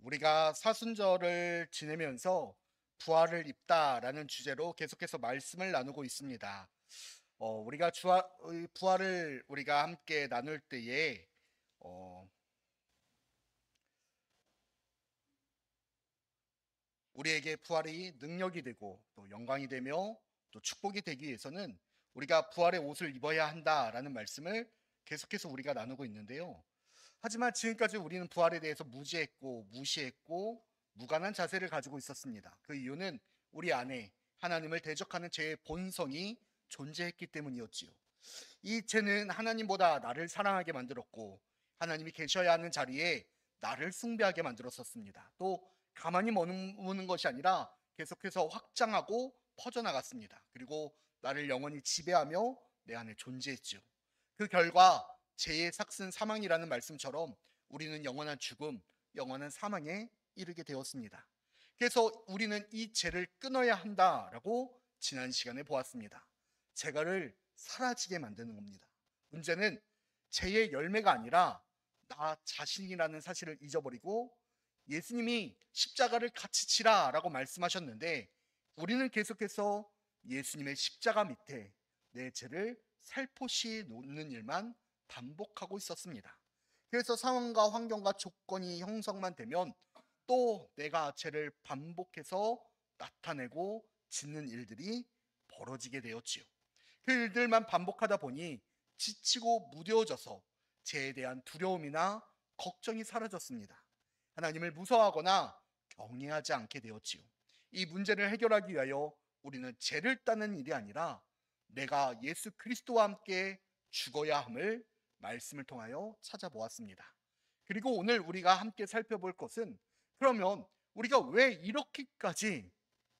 우리가 사순절을 지내면서 부활을 입다라는 주제로 계속해서 말씀을 나누고 있습니다. 우리가 부활을 우리가 함께 나눌 때에 어, 우리에게 부활이 능력이 되고 또 영광이 되며 또 축복이 되기 위해서는 우리가 부활의 옷을 입어야 한다라는 말씀을 계속해서 우리가 나누고 있는데요. 하지만 지금까지 우리는 부활에 대해서 무지했고 무시했고 무관한 자세를 가지고 있었습니다. 그 이유는 우리 안에 하나님을 대적하는 죄의 본성이 존재했기 때문이었지요. 이 죄는 하나님보다 나를 사랑하게 만들었고 하나님이 계셔야 하는 자리에 나를 숭배하게 만들었었습니다. 또 가만히 머무는 것이 아니라 계속해서 확장하고 퍼져나갔습니다. 그리고 나를 영원히 지배하며 내 안에 존재했지요. 그 결과 죄의 삭슨 사망이라는 말씀처럼 우리는 영원한 죽음, 영원한 사망에 이르게 되었습니다. 그래서 우리는 이 죄를 끊어야 한다라고 지난 시간에 보았습니다. 죄가를 사라지게 만드는 겁니다. 문제는 죄의 열매가 아니라 나 자신이라는 사실을 잊어버리고 예수님이 십자가를 같이 치라라고 말씀하셨는데 우리는 계속해서 예수님의 십자가 밑에 내 죄를 살포시 놓는 일만 반복하고 있었습니다. 그래서 상황과 환경과 조건이 형성만 되면 또 내가 죄를 반복해서 나타내고 짓는 일들이 벌어지게 되었지요. 그 일들만 반복하다 보니 지치고 무뎌져서 죄에 대한 두려움이나 걱정이 사라졌습니다. 하나님을 무서워하거나 경외하지 않게 되었지요. 이 문제를 해결하기 위하여 우리는 죄를 따는 일이 아니라 내가 예수 그리스도와 함께 죽어야 함을 말씀을 통하여 찾아보았습니다. 그리고 오늘 우리가 함께 살펴볼 것은 그러면 우리가 왜 이렇게까지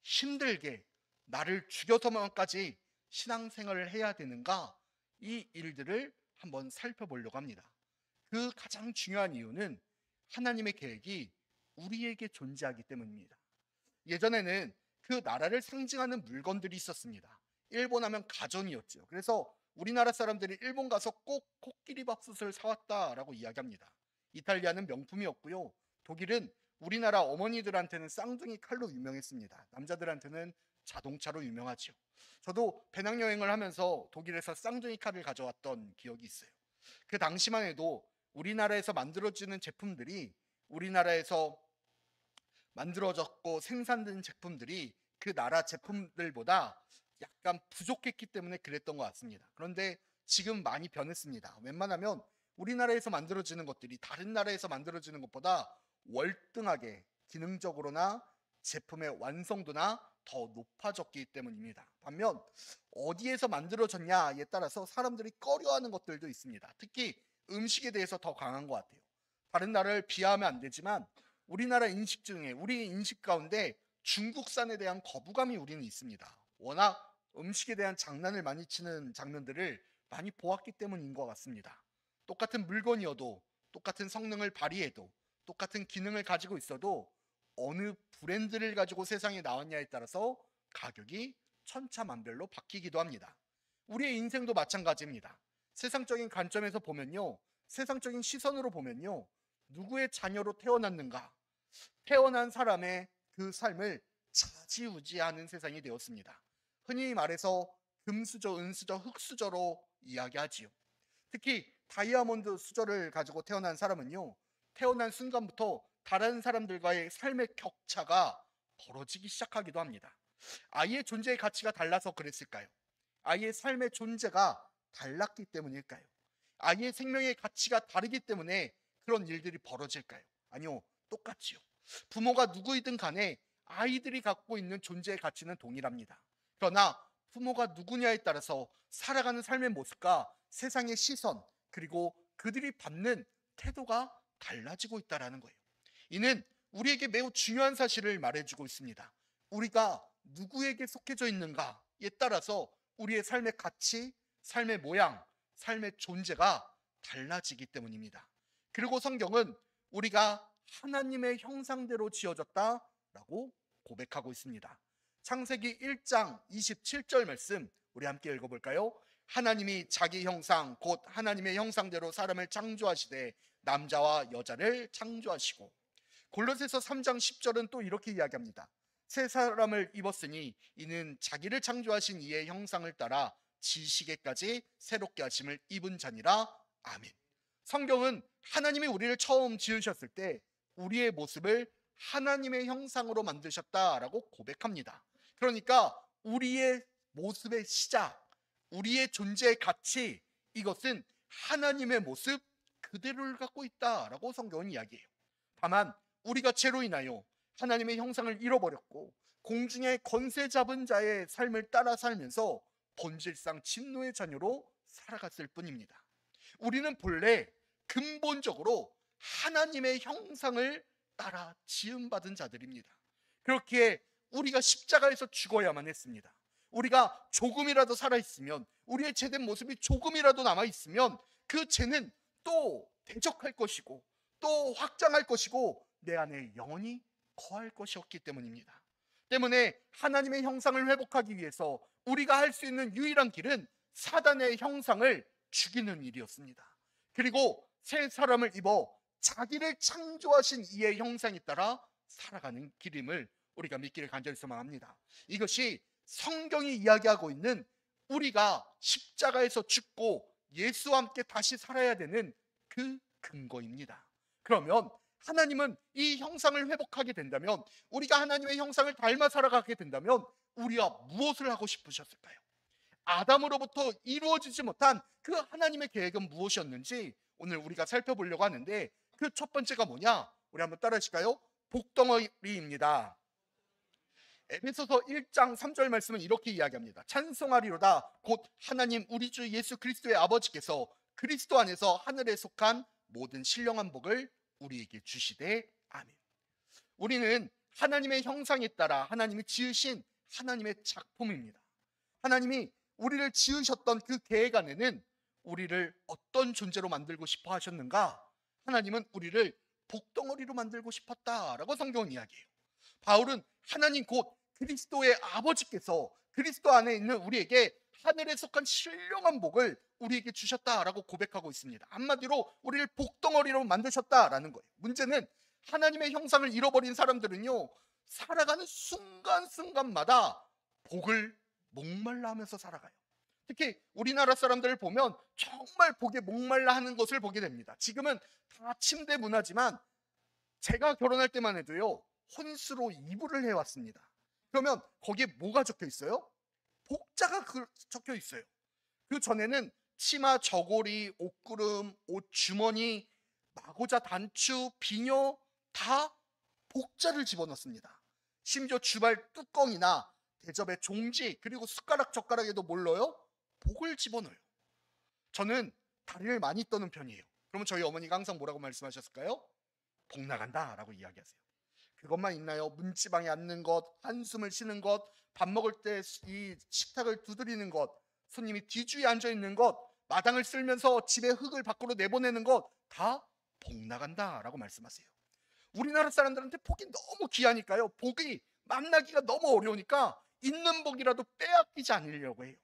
힘들게 나를 죽여서만까지 신앙생활을 해야 되는가? 이 일들을 한번 살펴보려고 합니다. 그 가장 중요한 이유는 하나님의 계획이 우리에게 존재하기 때문입니다. 예전에는 그 나라를 상징하는 물건들이 있었습니다. 일본 하면 가전이었죠. 그래서 우리나라 사람들이 일본 가서 꼭 코끼리 밥솥을 사왔다라고 이야기합니다. 이탈리아는 명품이었고요. 독일은 우리나라 어머니들한테는 쌍둥이 칼로 유명했습니다. 남자들한테는 자동차로 유명하죠. 저도 배낭여행을 하면서 독일에서 쌍둥이 칼을 가져왔던 기억이 있어요. 그 당시만 해도 우리나라에서 만들어지는 제품들이 우리나라에서 만들어졌고 생산된 제품들이 그 나라 제품들보다 약간 부족했기 때문에 그랬던 것 같습니다. 그런데 지금 많이 변했습니다. 웬만하면 우리나라에서 만들어지는 것들이 다른 나라에서 만들어지는 것보다 월등하게 기능적으로나 제품의 완성도나 더 높아졌기 때문입니다. 반면 어디에서 만들어졌냐에 따라서 사람들이 꺼려하는 것들도 있습니다. 특히 음식에 대해서 더 강한 것 같아요. 다른 나라를 비하하면 안 되지만 우리나라 인식 중에 우리 인식 가운데 중국산에 대한 거부감이 우리는 있습니다. 워낙 음식에 대한 장난을 많이 치는 장면들을 많이 보았기 때문인 것 같습니다. 똑같은 물건이어도 똑같은 성능을 발휘해도 똑같은 기능을 가지고 있어도 어느 브랜드를 가지고 세상에 나왔냐에 따라서 가격이 천차만별로 바뀌기도 합니다. 우리의 인생도 마찬가지입니다. 세상적인 관점에서 보면요. 세상적인 시선으로 보면요. 누구의 자녀로 태어났는가? 태어난 사람의 그 삶을 좌지우지하는 세상이 되었습니다. 흔히 말해서 금수저, 은수저, 흙수저로 이야기하지요. 특히 다이아몬드 수저를 가지고 태어난 사람은요. 태어난 순간부터 다른 사람들과의 삶의 격차가 벌어지기 시작하기도 합니다. 아이의 존재의 가치가 달라서 그랬을까요? 아이의 삶의 존재가 달랐기 때문일까요? 아이의 생명의 가치가 다르기 때문에 그런 일들이 벌어질까요? 아니요, 똑같지요. 부모가 누구이든 간에 아이들이 갖고 있는 존재의 가치는 동일합니다. 그러나 부모가 누구냐에 따라서 살아가는 삶의 모습과 세상의 시선 그리고 그들이 받는 태도가 달라지고 있다는 거예요. 이는 우리에게 매우 중요한 사실을 말해주고 있습니다. 우리가 누구에게 속해져 있는가에 따라서 우리의 삶의 가치, 삶의 모양, 삶의 존재가 달라지기 때문입니다. 그리고 성경은 우리가 하나님의 형상대로 지어졌다라고 고백하고 있습니다. 창세기 1장 27절 말씀 우리 함께 읽어볼까요? 하나님이 자기 형상 곧 하나님의 형상대로 사람을 창조하시되 남자와 여자를 창조하시고 골로새서 3장 10절은 또 이렇게 이야기합니다. 새 사람을 입었으니 이는 자기를 창조하신 이의 형상을 따라 지시게까지 새롭게 하심을 입은 자니라. 아멘. 성경은 하나님이 우리를 처음 지으셨을 때 우리의 모습을 하나님의 형상으로 만드셨다라고 고백합니다. 그러니까 우리의 모습의 시작, 우리의 존재의 가치, 이것은 하나님의 모습 그대로를 갖고 있다라고 성경은 이야기해요. 다만 우리가 죄로 인하여 하나님의 형상을 잃어버렸고 공중의 권세 잡은 자의 삶을 따라 살면서 본질상 진노의 자녀로 살아갔을 뿐입니다. 우리는 본래 근본적으로 하나님의 형상을 따라 지음받은 자들입니다. 그렇기에 우리가 십자가에서 죽어야만 했습니다. 우리가 조금이라도 살아있으면, 우리의 죄된 모습이 조금이라도 남아있으면 그 죄는 또 대적할 것이고 또 확장할 것이고 내 안에 영원히 거할 것이었기 때문입니다. 때문에 하나님의 형상을 회복하기 위해서 우리가 할 수 있는 유일한 길은 사단의 형상을 죽이는 일이었습니다. 그리고 새 사람을 입어 자기를 창조하신 이의 형상에 따라 살아가는 길임을 우리가 믿기를 간절히 소망합니다. 이것이 성경이 이야기하고 있는 우리가 십자가에서 죽고 예수와 함께 다시 살아야 되는 그 근거입니다. 그러면 하나님은 이 형상을 회복하게 된다면, 우리가 하나님의 형상을 닮아 살아가게 된다면 우리가 무엇을 하고 싶으셨을까요? 아담으로부터 이루어지지 못한 그 하나님의 계획은 무엇이었는지 오늘 우리가 살펴보려고 하는데, 그 첫 번째가 뭐냐? 우리 한번 따라 하실까요? 복덩어리입니다. 에베소서 1장 3절 말씀은 이렇게 이야기합니다. 찬송하리로다 곧 하나님 우리 주 예수 그리스도의 아버지께서 그리스도 안에서 하늘에 속한 모든 신령한 복을 우리에게 주시되. 아멘. 우리는 하나님의 형상에 따라 하나님이 지으신 하나님의 작품입니다. 하나님이 우리를 지으셨던 그 계획 안에는 우리를 어떤 존재로 만들고 싶어 하셨는가? 하나님은 우리를 복덩어리로 만들고 싶었다라고 성경은 이야기해요. 바울은 하나님 곧 그리스도의 아버지께서 그리스도 안에 있는 우리에게 하늘에 속한 신령한 복을 우리에게 주셨다라고 고백하고 있습니다. 한마디로 우리를 복덩어리로 만드셨다라는 거예요. 문제는 하나님의 형상을 잃어버린 사람들은요, 살아가는 순간순간마다 복을 목말라 하면서 살아가요. 특히 우리나라 사람들을 보면 정말 복에 목말라 하는 것을 보게 됩니다. 지금은 다 침대 문화지만 제가 결혼할 때만 해도요, 혼수로 이불을 해왔습니다. 그러면 거기에 뭐가 적혀 있어요? 복자가 적혀 있어요. 그 전에는 치마, 저고리, 옷구름, 옷 주머니, 마고자, 단추, 비녀 다 복자를 집어넣습니다. 심지어 주발 뚜껑이나 대접의 종지, 그리고 숟가락, 젓가락에도 뭘 넣어요? 복을 집어넣어요. 저는 다리를 많이 떠는 편이에요. 그러면 저희 어머니가 항상 뭐라고 말씀하셨을까요? 복 나간다 라고 이야기하세요. 그것만 있나요? 문지방에 앉는 것, 한숨을 쉬는 것, 밥 먹을 때 이 식탁을 두드리는 것, 손님이 뒤주위에 앉아 있는 것, 마당을 쓸면서 집에 흙을 밖으로 내보내는 것, 다 복 나간다 라고 말씀하세요. 우리나라 사람들한테 복이 너무 귀하니까요, 복이 만나기가 너무 어려우니까 있는 복이라도 빼앗기지 않으려고 해요.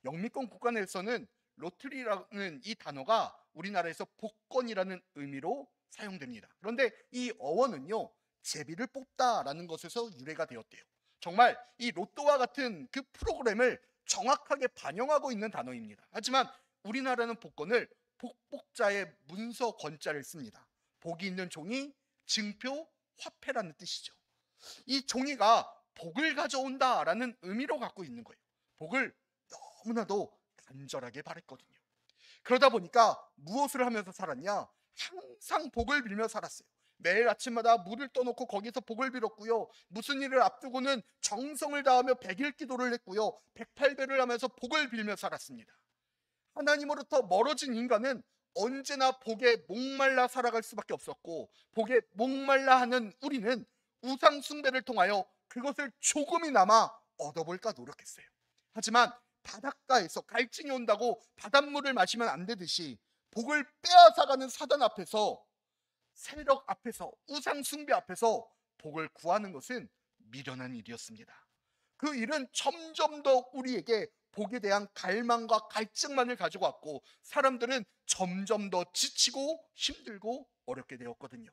영미권 국가 내에서는 로터리라는 이 단어가 우리나라에서 복권이라는 의미로 사용됩니다. 그런데 이 어원은요, 제비를 뽑다라는 것에서 유래가 되었대요. 정말 이 로또와 같은 그 프로그램을 정확하게 반영하고 있는 단어입니다. 하지만 우리나라는 복권을 복복자의 문서 권자를 씁니다. 복이 있는 종이, 증표, 화폐라는 뜻이죠. 이 종이가 복을 가져온다라는 의미로 갖고 있는 거예요. 복을 너무나도 간절하게 바랬거든요. 그러다 보니까 무엇을 하면서 살았냐? 항상 복을 빌며 살았어요. 매일 아침마다 물을 떠놓고 거기서 복을 빌었고요. 무슨 일을 앞두고는 정성을 다하며 100일 기도를 했고요. 108배를 하면서 복을 빌며 살았습니다. 하나님으로부터 멀어진 인간은 언제나 복에 목말라 살아갈 수밖에 없었고, 복에 목말라 하는 우리는 우상 숭배를 통하여 그것을 조금이나마 얻어볼까 노력했어요. 하지만 바닷가에서 갈증이 온다고 바닷물을 마시면 안 되듯이 복을 빼앗아가는 사단 앞에서, 세력 앞에서, 우상 숭배 앞에서 복을 구하는 것은 미련한 일이었습니다. 그 일은 점점 더 우리에게 복에 대한 갈망과 갈증만을 가지고 왔고, 사람들은 점점 더 지치고 힘들고 어렵게 되었거든요.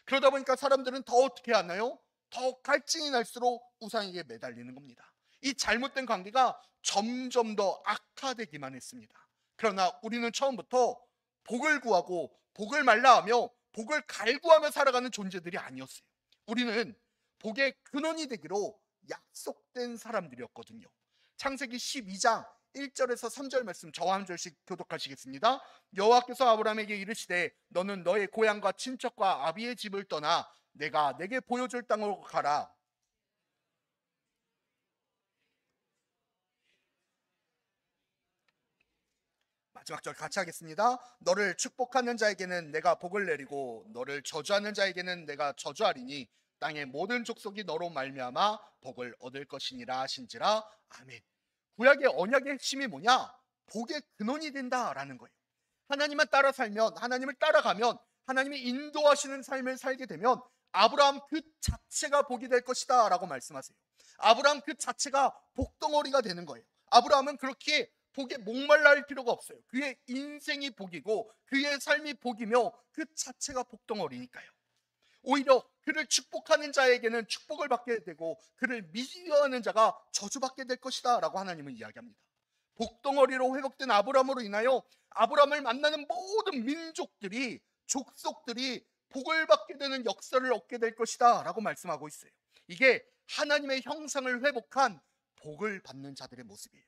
그러다 보니까 사람들은 더 어떻게 하나요? 더 갈증이 날수록 우상에게 매달리는 겁니다. 이 잘못된 관계가 점점 더 악화되기만 했습니다. 그러나 우리는 처음부터 복을 구하고 복을 말라하며 복을 갈구하며 살아가는 존재들이 아니었어요. 우리는 복의 근원이 되기로 약속된 사람들이었거든요. 창세기 12장 1절에서 3절 말씀 저와 한 절씩 교독하시겠습니다. 여호와께서 아브라함에게 이르시되 너는 너의 고향과 친척과 아비의 집을 떠나 내가 내게 보여줄 땅으로 가라. 마지막 절 같이 하겠습니다. 너를 축복하는 자에게는 내가 복을 내리고 너를 저주하는 자에게는 내가 저주하리니 땅의 모든 족속이 너로 말미암아 복을 얻을 것이니라 하신지라. 아멘. 구약의 언약의 핵심이 뭐냐? 복의 근원이 된다라는 거예요. 하나님만 따라 살면, 하나님을 따라가면, 하나님이 인도하시는 삶을 살게 되면 아브라함 그 자체가 복이 될 것이다 라고 말씀하세요. 아브라함 그 자체가 복덩어리가 되는 거예요. 아브라함은 그렇게 복에 목말라 할 필요가 없어요. 그의 인생이 복이고 그의 삶이 복이며 그 자체가 복덩어리니까요. 오히려 그를 축복하는 자에게는 축복을 받게 되고 그를 미워하는 자가 저주받게 될 것이다 라고 하나님은 이야기합니다. 복덩어리로 회복된 아브라함으로 인하여 아브라함을 만나는 모든 민족들이, 족속들이 복을 받게 되는 역사를 얻게 될 것이다 라고 말씀하고 있어요. 이게 하나님의 형상을 회복한 복을 받는 자들의 모습이에요.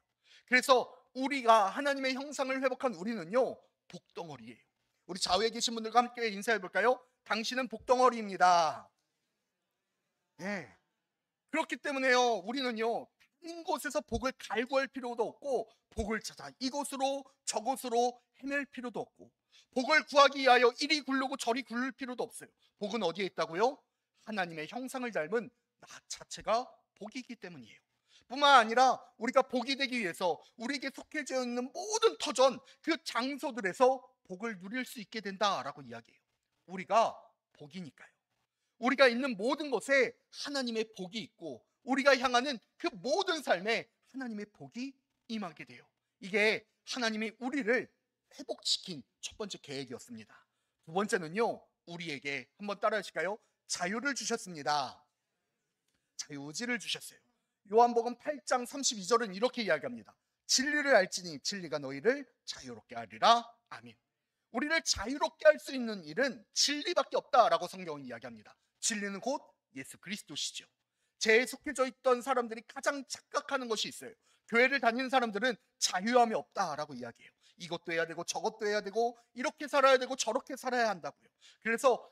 그래서 우리가 하나님의 형상을 회복한 우리는요, 복덩어리예요. 우리 좌우에 계신 분들과 함께 인사해 볼까요? 당신은 복덩어리입니다. 네. 그렇기 때문에요, 우리는요, 다른 곳에서 복을 갈구할 필요도 없고 복을 찾아 이곳으로 저곳으로 헤맬 필요도 없고 복을 구하기 위하여 이리 굴르고 저리 굴를 필요도 없어요. 복은 어디에 있다고요? 하나님의 형상을 닮은 나 자체가 복이기 때문이에요. 뿐만 아니라 우리가 복이 되기 위해서 우리에게 속해져 있는 모든 터전, 그 장소들에서 복을 누릴 수 있게 된다라고 이야기해요. 우리가 복이니까요. 우리가 있는 모든 곳에 하나님의 복이 있고 우리가 향하는 그 모든 삶에 하나님의 복이 임하게 돼요. 이게 하나님이 우리를 회복시킨 첫 번째 계획이었습니다. 두 번째는요, 우리에게 한번 따라 하실까요? 자유를 주셨습니다. 자유의지를 주셨어요. 요한복음 8장 32절은 이렇게 이야기합니다. 진리를 알지니 진리가 너희를 자유롭게 하리라. 아멘. 우리를 자유롭게 할 수 있는 일은 진리밖에 없다라고 성경은 이야기합니다. 진리는 곧 예수 그리스도시죠. 죄에 속해져 있던 사람들이 가장 착각하는 것이 있어요. 교회를 다니는 사람들은 자유함이 없다라고 이야기해요. 이것도 해야 되고 저것도 해야 되고 이렇게 살아야 되고 저렇게 살아야 한다고요. 그래서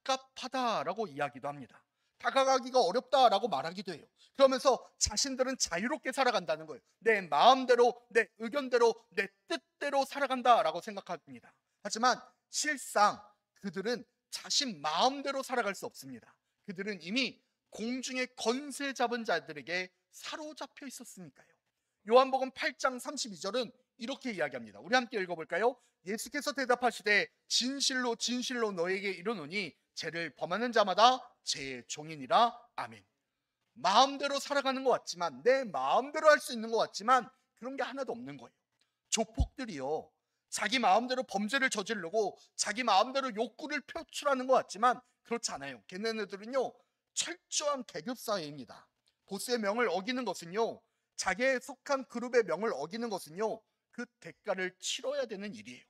갑갑하다라고 이야기도 합니다. 다가가기가 어렵다라고 말하기도 해요. 그러면서 자신들은 자유롭게 살아간다는 거예요. 내 마음대로, 내 의견대로, 내 뜻대로 살아간다라고 생각합니다. 하지만 실상 그들은 자신 마음대로 살아갈 수 없습니다. 그들은 이미 공중의 권세 잡은 자들에게 사로잡혀 있었으니까요. 요한복음 8장 32절은 이렇게 이야기합니다. 우리 함께 읽어볼까요? 예수께서 대답하시되 진실로 진실로 너에게 이르노니 죄를 범하는 자마다 죄의 종이니라. 아멘. 마음대로 살아가는 것 같지만, 내 마음대로 할 수 있는 것 같지만 그런 게 하나도 없는 거예요. 조폭들이요, 자기 마음대로 범죄를 저지르고 자기 마음대로 욕구를 표출하는 것 같지만 그렇지 않아요. 걔네들은요, 철저한 계급 사회입니다. 보스의 명을 어기는 것은요, 자기에 속한 그룹의 명을 어기는 것은요, 그 대가를 치러야 되는 일이에요.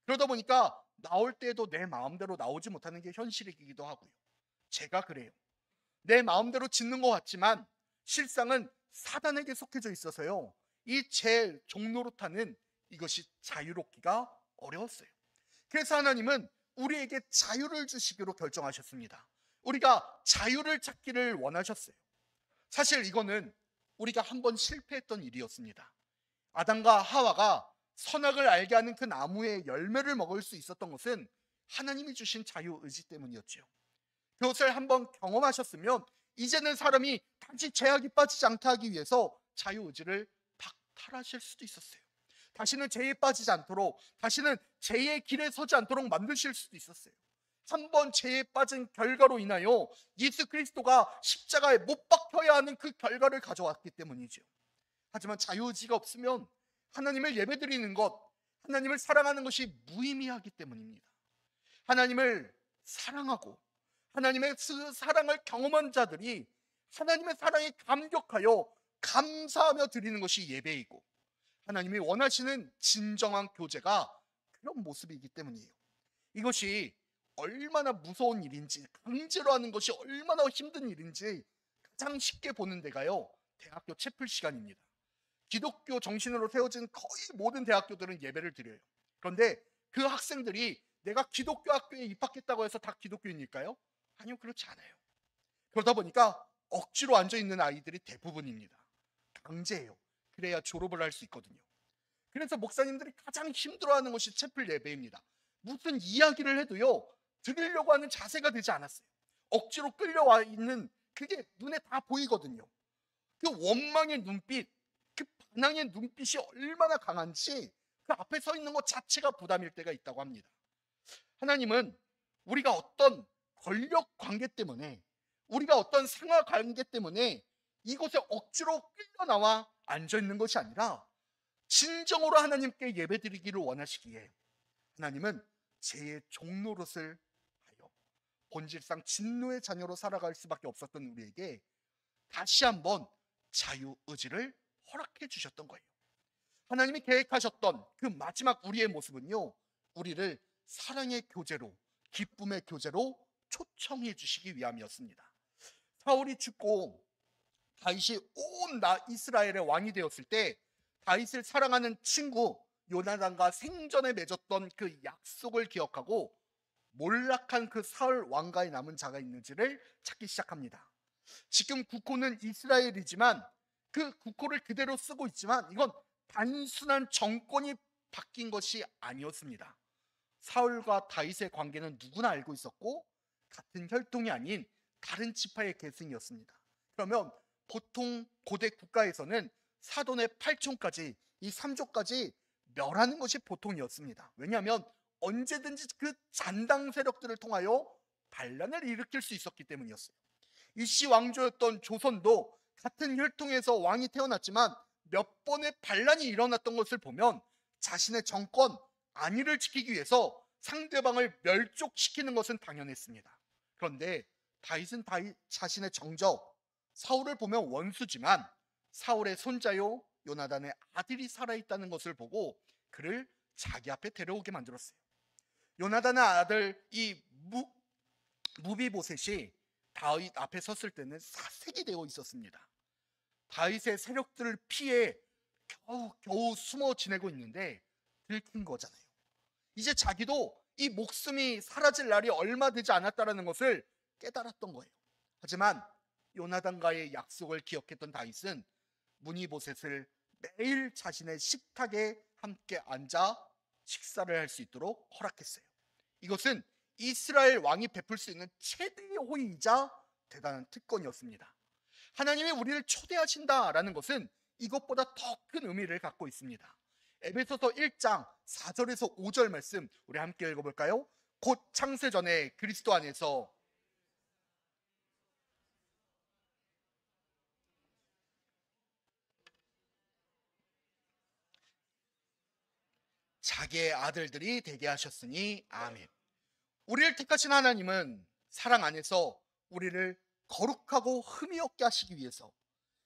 그러다 보니까 나올 때에도 내 마음대로 나오지 못하는 게 현실이기도 하고요. 제가 그래요. 내 마음대로 짓는 것 같지만 실상은 사단에게 속해져 있어서요, 이 제 종노릇하는 이것이 자유롭기가 어려웠어요. 그래서 하나님은 우리에게 자유를 주시기로 결정하셨습니다. 우리가 자유를 찾기를 원하셨어요. 사실 이거는 우리가 한번 실패했던 일이었습니다. 아담과 하와가 선악을 알게 하는 그 나무의 열매를 먹을 수 있었던 것은 하나님이 주신 자유의지 때문이었죠. 그것을 한번 경험하셨으면 이제는 사람이 다시 죄악에 빠지지 않게 하기 위해서 자유의지를 박탈하실 수도 있었어요. 다시는 죄에 빠지지 않도록, 다시는 죄의 길에 서지 않도록 만드실 수도 있었어요. 한번 죄에 빠진 결과로 인하여 예수 그리스도가 십자가에 못 박혀야 하는 그 결과를 가져왔기 때문이죠. 하지만 자유의지가 없으면 하나님을 예배드리는 것, 하나님을 사랑하는 것이 무의미하기 때문입니다. 하나님을 사랑하고 하나님의 그 사랑을 경험한 자들이 하나님의 사랑에 감격하여 감사하며 드리는 것이 예배이고, 하나님이 원하시는 진정한 교제가 그런 모습이기 때문이에요. 이것이 얼마나 무서운 일인지, 강제로 하는 것이 얼마나 힘든 일인지 가장 쉽게 보는 데가요, 대학교 채플 시간입니다. 기독교 정신으로 세워진 거의 모든 대학교들은 예배를 드려요. 그런데 그 학생들이 내가 기독교 학교에 입학했다고 해서 다 기독교인일까요? 아니요, 그렇지 않아요. 그러다 보니까 억지로 앉아있는 아이들이 대부분입니다. 강제예요. 그래야 졸업을 할 수 있거든요. 그래서 목사님들이 가장 힘들어하는 것이 채플 예배입니다. 무슨 이야기를 해도요, 들으려고 하는 자세가 되지 않았어요. 억지로 끌려와 있는 그게 눈에 다 보이거든요. 그 원망의 눈빛, 그 반항의 눈빛이 얼마나 강한지 그 앞에 서 있는 것 자체가 부담일 때가 있다고 합니다. 하나님은 우리가 어떤 권력 관계 때문에, 우리가 어떤 상하 관계 때문에 이곳에 억지로 끌려 나와 앉아 있는 것이 아니라 진정으로 하나님께 예배드리기를 원하시기에 하나님은 제 종노릇을 하여 본질상 진노의 자녀로 살아갈 수밖에 없었던 우리에게 다시 한번 자유의지를 허락해 주셨던 거예요. 하나님이 계획하셨던 그 마지막 우리의 모습은요, 우리를 사랑의 교제로, 기쁨의 교제로 초청해 주시기 위함이었습니다. 사울이 죽고 다윗이 온 이스라엘의 왕이 되었을 때 다윗을 사랑하는 친구 요나단과 생전에 맺었던 그 약속을 기억하고 몰락한 그 사울 왕가에 남은 자가 있는지를 찾기 시작합니다. 지금 국호는 이스라엘이지만 그 국호를 그대로 쓰고 있지만 이건 단순한 정권이 바뀐 것이 아니었습니다. 사울과 다윗의 관계는 누구나 알고 있었고 같은 혈통이 아닌 다른 지파의 계승이었습니다. 그러면 보통 고대 국가에서는 사돈의 8촌까지, 이 3조까지 멸하는 것이 보통이었습니다. 왜냐하면 언제든지 그 잔당 세력들을 통하여 반란을 일으킬 수 있었기 때문이었어요. 이씨 왕조였던 조선도 같은 혈통에서 왕이 태어났지만 몇 번의 반란이 일어났던 것을 보면 자신의 정권 안위를 지키기 위해서 상대방을 멸족시키는 것은 당연했습니다. 그런데 다윗은 자신의 정적, 사울을 보면 원수지만 사울의 손자요 요나단의 아들이 살아있다는 것을 보고 그를 자기 앞에 데려오게 만들었어요. 요나단의 아들 이 무비보셋이 다윗 앞에 섰을 때는 사색이 되어 있었습니다. 다윗의 세력들을 피해 겨우 숨어 지내고 있는데 들킨 거잖아요. 이제 자기도 이 목숨이 사라질 날이 얼마 되지 않았다는 것을 깨달았던 거예요. 하지만 요나단과의 약속을 기억했던 다윗은 무니보셋을 매일 자신의 식탁에 함께 앉아 식사를 할 수 있도록 허락했어요. 이것은 이스라엘 왕이 베풀 수 있는 최대의 호의이자 대단한 특권이었습니다. 하나님이 우리를 초대하신다라는 것은 이것보다 더 큰 의미를 갖고 있습니다. 에베소서 1장 4절에서 5절 말씀 우리 함께 읽어볼까요? 곧 창세전에 그리스도 안에서 자기의 아들들이 되게 하셨으니 아멘. 우리를 택하신 하나님은 사랑 안에서 우리를 거룩하고 흠이 없게 하시기 위해서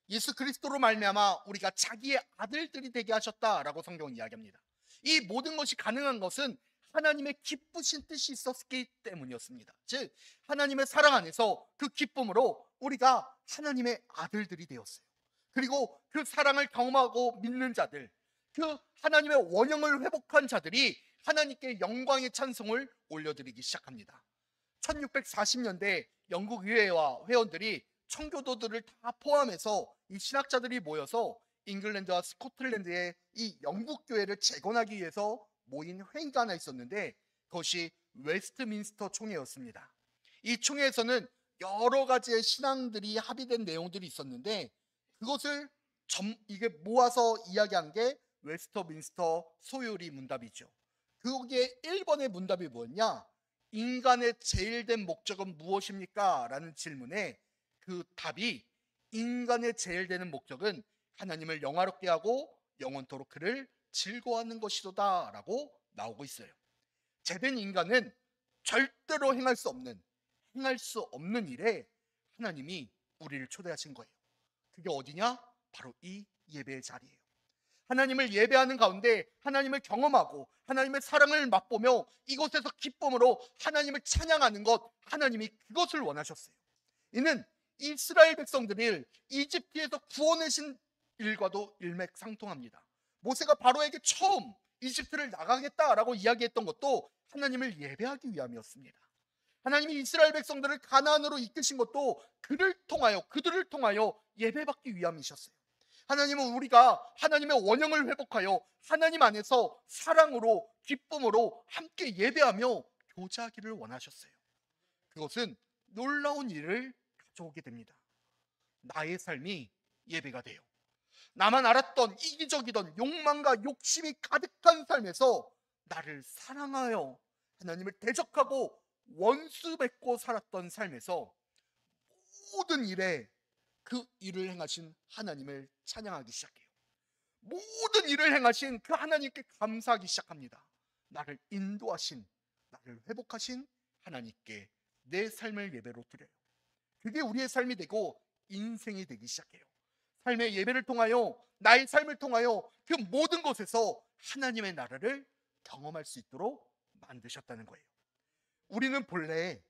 예수 그리스도로 말미암아 우리가 자기의 아들들이 되게 하셨다라고 성경은 이야기합니다. 이 모든 것이 가능한 것은 하나님의 기쁘신 뜻이 있었기 때문이었습니다. 즉 하나님의 사랑 안에서 그 기쁨으로 우리가 하나님의 아들들이 되었어요. 그리고 그 사랑을 경험하고 믿는 자들, 그 하나님의 원형을 회복한 자들이 하나님께 영광의 찬송을 올려드리기 시작합니다. 1640년대 영국 의회와 회원들이 청교도들을 다 포함해서 이 신학자들이 모여서 잉글랜드와 스코틀랜드의 이 영국 교회를 재건하기 위해서 모인 회의가 하나 있었는데 그것이 웨스트민스터 총회였습니다. 이 총회에서는 여러 가지의 신앙들이 합의된 내용들이 있었는데 그것을 이게 모아서 이야기한 게 웨스트민스터 소요리 문답이죠. 거기에 1번의 문답이 뭐였냐? 인간의 제일된 목적은 무엇입니까? 라는 질문에 그 답이 인간의 제일되는 목적은 하나님을 영화롭게 하고 영원토록 그를 즐거워하는 것이로다 라고 나오고 있어요. 제된 인간은 절대로 행할 수 없는 행할 수 없는 일에 하나님이 우리를 초대하신 거예요. 그게 어디냐? 바로 이 예배의 자리예요. 하나님을 예배하는 가운데 하나님을 경험하고 하나님의 사랑을 맛보며 이곳에서 기쁨으로 하나님을 찬양하는 것, 하나님이 그것을 원하셨어요. 이는 이스라엘 백성들을 이집트에서 구원하신 일과도 일맥상통합니다. 모세가 바로에게 처음 이집트를 나가겠다라고 이야기했던 것도 하나님을 예배하기 위함이었습니다. 하나님이 이스라엘 백성들을 가나안으로 이끄신 것도 그들을 통하여 예배받기 위함이셨어요. 하나님은 우리가 하나님의 원형을 회복하여 하나님 안에서 사랑으로 기쁨으로 함께 예배하며 교제하기를 원하셨어요. 그것은 놀라운 일을 가져오게 됩니다. 나의 삶이 예배가 돼요. 나만 알았던 이기적이던 욕망과 욕심이 가득한 삶에서 나를 사랑하여 하나님을 대적하고 원수 맺고 살았던 삶에서 모든 일에 그 일을 행하신 하나님을 찬양하기 시작해요. 모든 일을 행하신 그 하나님께 감사하기 시작합니다. 나를 인도하신, 나를 회복하신 하나님께 내 삶을 예배로 드려요. 그게 우리의 삶이 되고 인생이 되기 시작해요. 삶의 예배를 통하여, 나의 삶을 통하여 그 모든 곳에서 하나님의 나라를 경험할 수 있도록 만드셨다는 거예요. 우리는 본래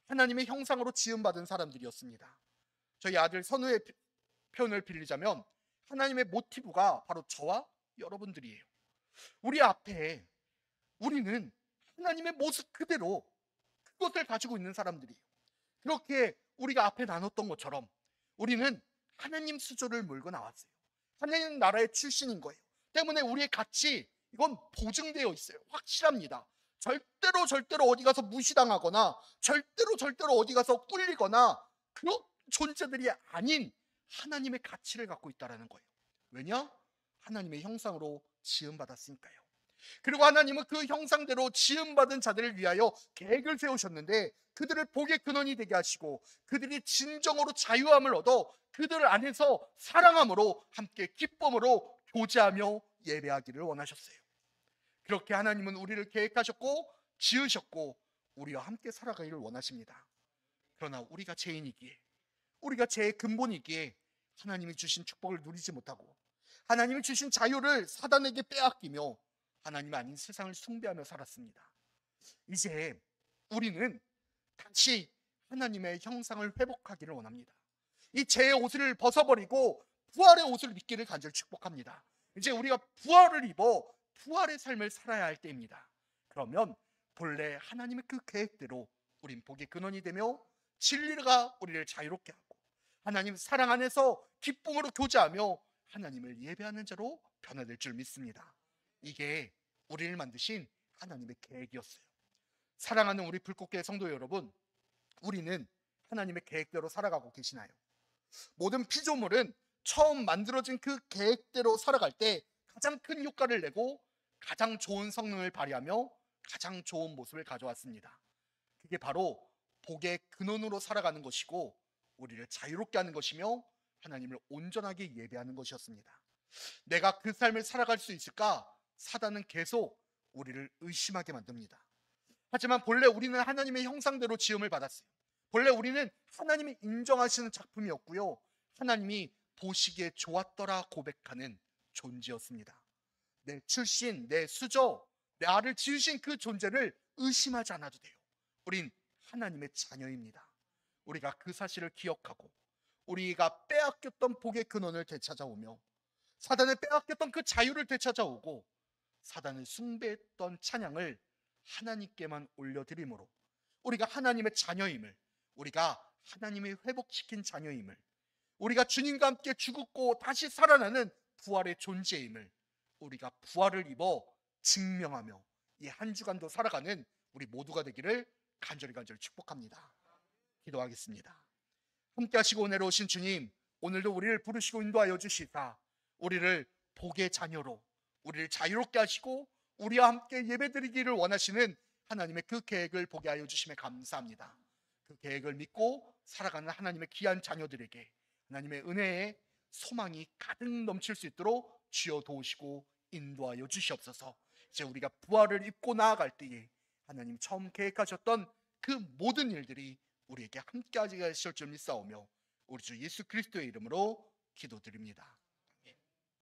하나님의 형상으로 지음받은 사람들이었습니다. 저희 아들 선우의 표현을 빌리자면 하나님의 모티브가 바로 저와 여러분들이에요. 우리 앞에 우리는 하나님의 모습 그대로 그것을 가지고 있는 사람들이에요. 그렇게 우리가 앞에 나눴던 것처럼 우리는 하나님 수조를 몰고 나왔어요. 하나님 나라의 출신인 거예요. 때문에 우리의 가치, 이건 보증되어 있어요. 확실합니다. 절대로 어디 가서 무시당하거나 절대로 어디 가서 꿀리거나 그런 존재들이 아닌 하나님의 가치를 갖고 있다는 거예요. 왜냐? 하나님의 형상으로 지음받았으니까요. 그리고 하나님은 그 형상대로 지음받은 자들을 위하여 계획을 세우셨는데 그들을 복의 근원이 되게 하시고 그들이 진정으로 자유함을 얻어 그들 안에서 사랑함으로 함께 기쁨으로 교제하며 예배하기를 원하셨어요. 그렇게 하나님은 우리를 계획하셨고 지으셨고 우리와 함께 살아가기를 원하십니다. 그러나 우리가 죄인이기에, 우리가 죄의 근본이기에 하나님이 주신 축복을 누리지 못하고 하나님이 주신 자유를 사단에게 빼앗기며 하나님 아닌 세상을 숭배하며 살았습니다. 이제 우리는 다시 하나님의 형상을 회복하기를 원합니다. 이 죄의 옷을 벗어버리고 부활의 옷을 입기를 간절히 축복합니다. 이제 우리가 부활을 입어 부활의 삶을 살아야 할 때입니다. 그러면 본래 하나님의 그 계획대로 우린 복의 근원이 되며 진리가 우리를 자유롭게 하고 하나님 사랑 안에서 기쁨으로 교제하며 하나님을 예배하는 자로 변화될 줄 믿습니다. 이게 우리를 만드신 하나님의 계획이었어요. 사랑하는 우리 불꽃교회 성도 여러분, 우리는 하나님의 계획대로 살아가고 계시나요? 모든 피조물은 처음 만들어진 그 계획대로 살아갈 때 가장 큰 효과를 내고 가장 좋은 성능을 발휘하며 가장 좋은 모습을 가져왔습니다. 그게 바로 복의 근원으로 살아가는 것이고 우리를 자유롭게 하는 것이며 하나님을 온전하게 예배하는 것이었습니다. 내가 그 삶을 살아갈 수 있을까? 사단은 계속 우리를 의심하게 만듭니다. 하지만 본래 우리는 하나님의 형상대로 지음을 받았어요. 본래 우리는 하나님이 인정하시는 작품이었고요, 하나님이 보시기에 좋았더라 고백하는 존재였습니다. 내 출신, 내 수저, 나를 지으신 그 존재를 의심하지 않아도 돼요. 우린 하나님의 자녀입니다. 우리가 그 사실을 기억하고 우리가 빼앗겼던 복의 근원을 되찾아오며 사단을 빼앗겼던 그 자유를 되찾아오고 사단을 숭배했던 찬양을 하나님께만 올려드림으로 우리가 하나님의 자녀임을, 우리가 하나님이 회복시킨 자녀임을, 우리가 주님과 함께 죽었고 다시 살아나는 부활의 존재임을 우리가 부활을 입어 증명하며 이 한 주간도 살아가는 우리 모두가 되기를 간절히 축복합니다. 기도하겠습니다. 함께 하시고 은혜로 오신 주님, 오늘도 우리를 부르시고 인도하여 주시사 우리를 복의 자녀로, 우리를 자유롭게 하시고 우리와 함께 예배드리기를 원하시는 하나님의 그 계획을 보게 하여 주심에 감사합니다. 그 계획을 믿고 살아가는 하나님의 귀한 자녀들에게 하나님의 은혜의 소망이 가득 넘칠 수 있도록 주여 도우시고 인도하여 주시옵소서. 이제 우리가 부활을 입고 나아갈 때에 하나님 처음 계획하셨던 그 모든 일들이 우리에게 함께 하시길 줄 믿사오며 우리 주 예수 그리스도의 이름으로 기도드립니다.